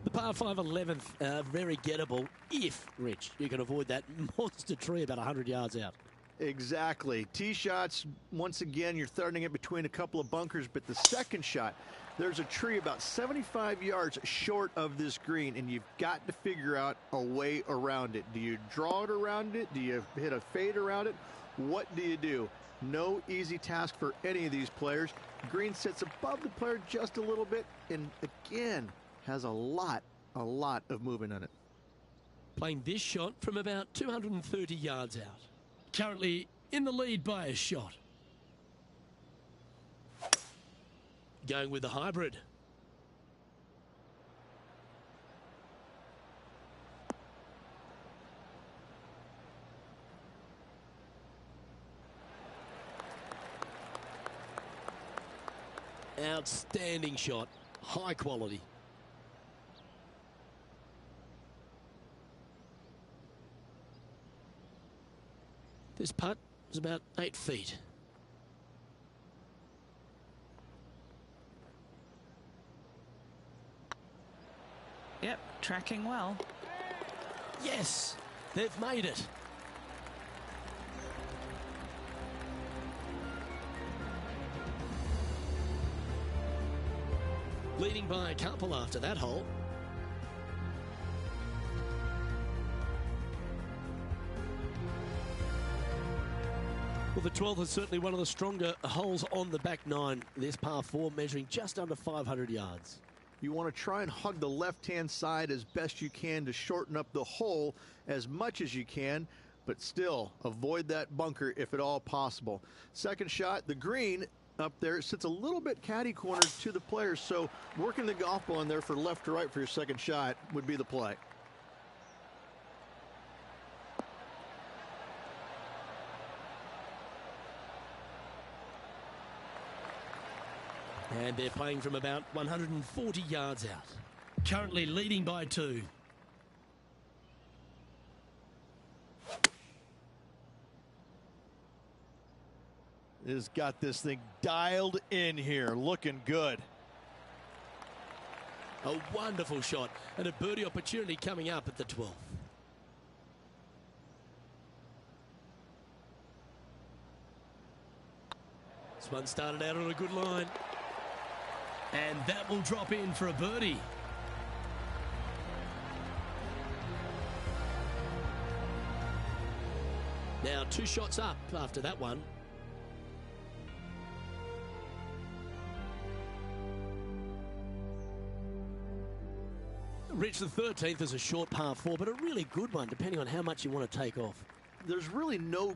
The par 5 11th, very gettable if, Rich, you can avoid that monster tree about 100 yards out. Exactly. Tee shots, once again, you're throwing it between a couple of bunkers, but the second shot, there's a tree about 75 yards short of this green, and you've got to figure out a way around it. Do you draw it around it? Do you hit a fade around it? What do you do? No easy task for any of these players. Green sits above the player just a little bit, and again, has a lot of movement on it. Playing this shot from about 230 yards out. Currently in the lead by a shot. Going with the hybrid. Outstanding shot. High quality. This putt is about 8 feet. Yep, tracking well. Yes, they've made it. Leading by a couple after that hole. Well, the 12th is certainly one of the stronger holes on the back nine. This par 4 measuring just under 500 yards. You want to try and hug the left-hand side as best you can to shorten up the hole as much as you can, but still avoid that bunker if at all possible. Second shot, the green up there sits a little bit caddy cornered to the players, so working the golf ball in there for left to right for your second shot would be the play. And they're playing from about 140 yards out. Currently leading by 2. Has got this thing dialed in here, looking good. A wonderful shot and a birdie opportunity coming up at the 12th. This one started out on a good line. And that will drop in for a birdie. Now 2 shots up after that one. Rich, the 13th is a short par 4, but a really good one, depending on how much you want to take off. There's really no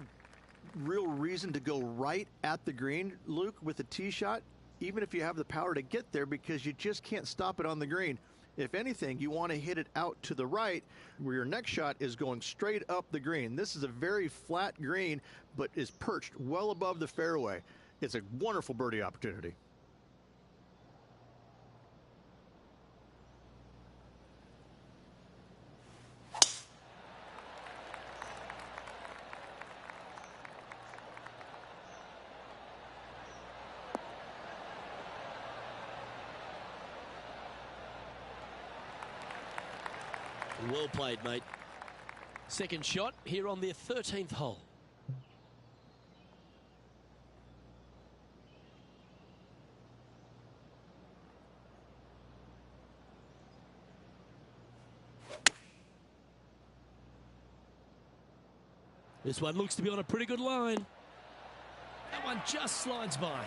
real reason to go right at the green, Luke, with a tee shot, even if you have the power to get there, because you just can't stop it on the green. If anything, you want to hit it out to the right, where your next shot is going straight up the green. This is a very flat green, but is perched well above the fairway. It's a wonderful birdie opportunity. Well played, mate. Second shot here on their 13th hole. This one looks to be on a pretty good line. That one just slides by.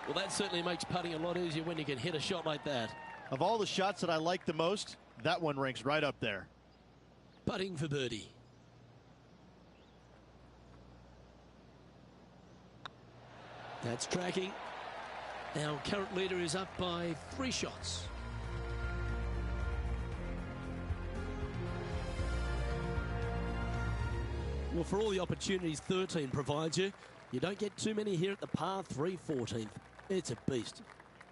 Well, that certainly makes putting a lot easier when you can hit a shot like that. Of all the shots that I like the most, that one ranks right up there. Putting for birdie. That's tracking. Our current leader is up by 3 shots. Well, for all the opportunities 13 provides you, you don't get too many here at the par 3 14th. It's a beast.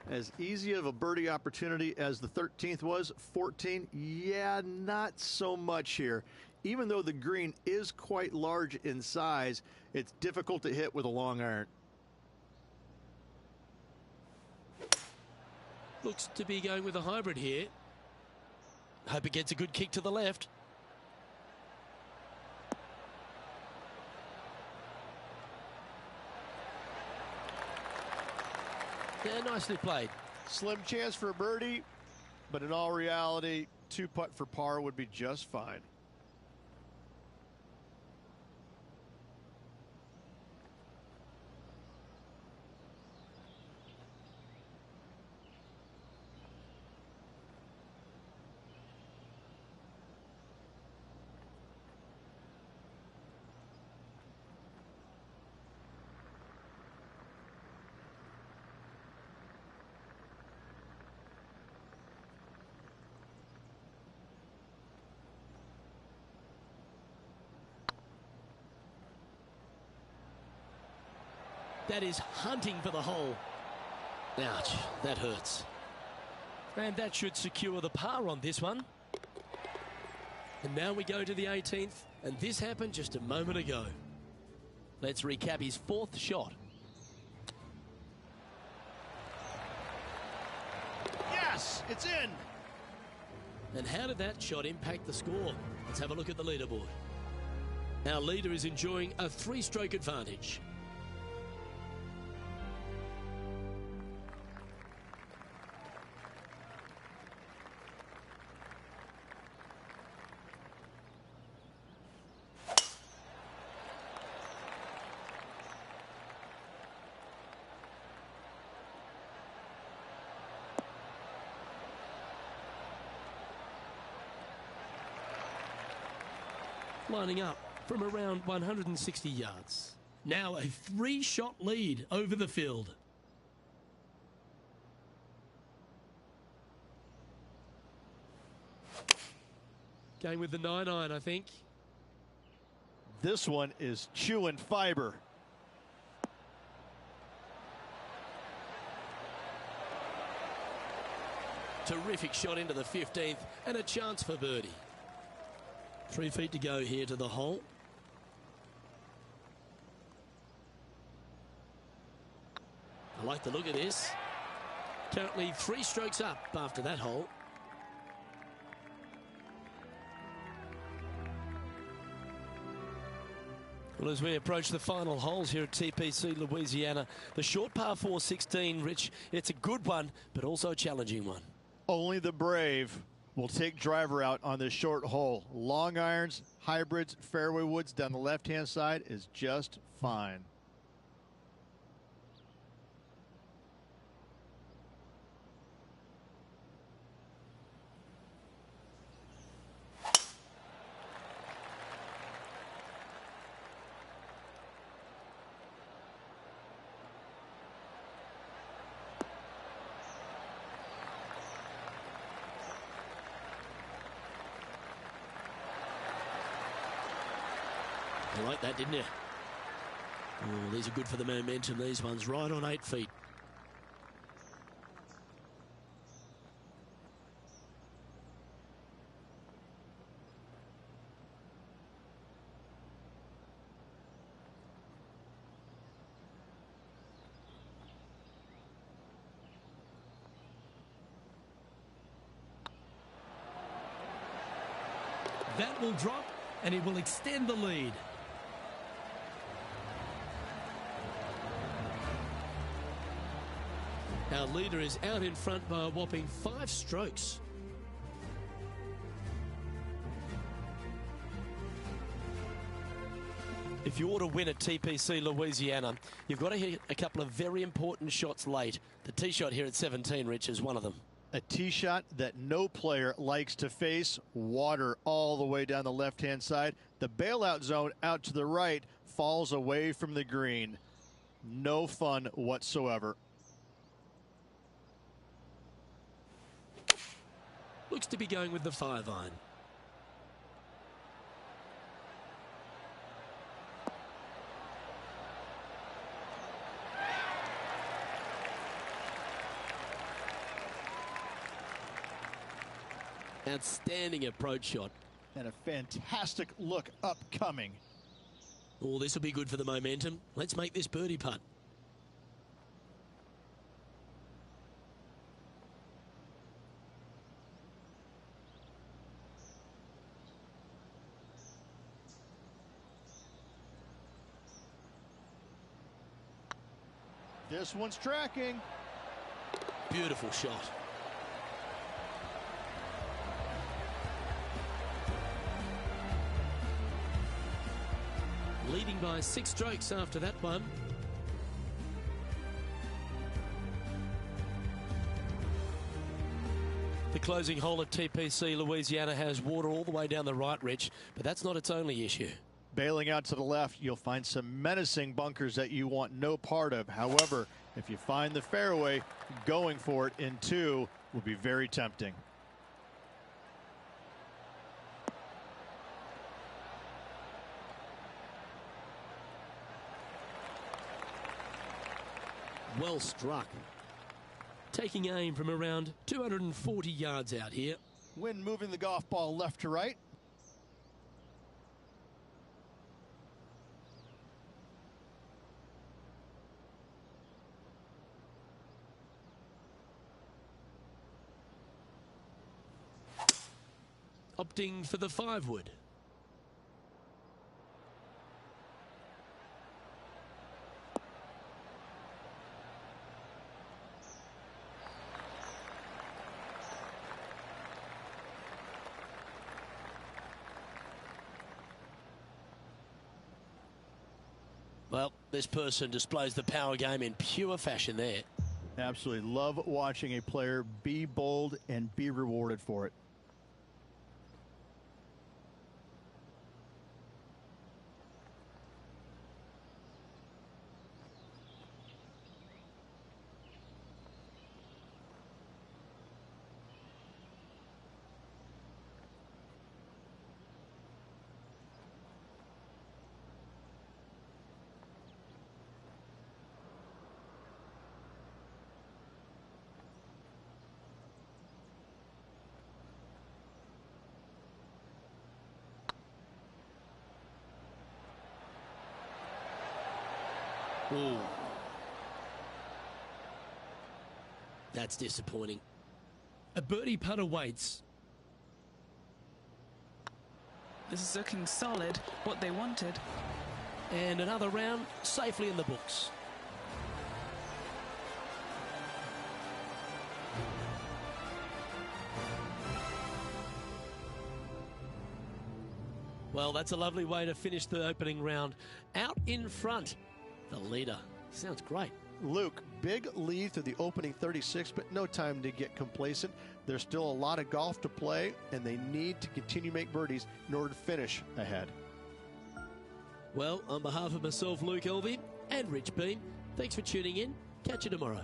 As easy of a birdie opportunity as the 13th was, 14, yeah, not so much here. Even though the green is quite large in size, it's difficult to hit with a long iron. Looks to be going with a hybrid here. Hope it gets a good kick to the left. Yeah, nicely played. Slim chance for a birdie, but in all reality, 2-putt for par would be just fine. That is hunting for the hole. Ouch, that hurts. And that should secure the par on this one. And now we go to the 18th, and this happened just a moment ago. Let's recap his 4th shot. Yes, it's in. And how did that shot impact the score? Let's have a look at the leaderboard. Our leader is enjoying a 3-stroke advantage. Lining up from around 160 yards. Now a 3-shot lead over the field. Going with the 9-iron, I think. This one is chewing fiber. Terrific shot into the 15th and a chance for birdie. 3 feet to go here to the hole. I like the look of this. Currently 3 strokes up after that hole. Well, as we approach the final holes here at TPC Louisiana, the short par 4 16, Rich, it's a good one, but also a challenging one. Only the brave will take driver out on this short hole. Long irons, hybrids, fairway woods down the left-hand side is just fine. You like that, didn't you? Oh, these are good for the momentum, these ones, right on 8 feet. That will drop, and it will extend the lead. Our leader is out in front by a whopping 5 strokes. If you ought to win at TPC Louisiana, you've got to hit a couple of very important shots late. The tee shot here at 17, Rich, is one of them. A tee shot that no player likes to face. Water all the way down the left-hand side. The bailout zone out to the right falls away from the green. No fun whatsoever. Looks to be going with the 5-iron. Outstanding approach shot. And a fantastic look upcoming. Oh, this will be good for the momentum. Let's make this birdie putt. This one's tracking. Beautiful shot. Leading by 6 strokes after that one. The closing hole at TPC Louisiana has water all the way down the right, Rich, but that's not its only issue. Bailing out to the left, you'll find some menacing bunkers that you want no part of. However, if you find the fairway, going for it in 2 will be very tempting. Well struck. Taking aim from around 240 yards out here. Wind moving the golf ball left to right. Opting for the 5-wood. Well, this person displays the power game in pure fashion there. Absolutely love watching a player be bold and be rewarded for it. Ooh. That's disappointing. A birdie putt awaits. This is looking solid, what they wanted. And another round safely in the books. Well, that's a lovely way to finish the opening round. Out in front, the leader. Sounds great. Luke, big lead through the opening 36, but no time to get complacent. There's still a lot of golf to play, and they need to continue to make birdies in order to finish ahead. Well, on behalf of myself, Luke Elvey, and Rich Beam, thanks for tuning in. Catch you tomorrow.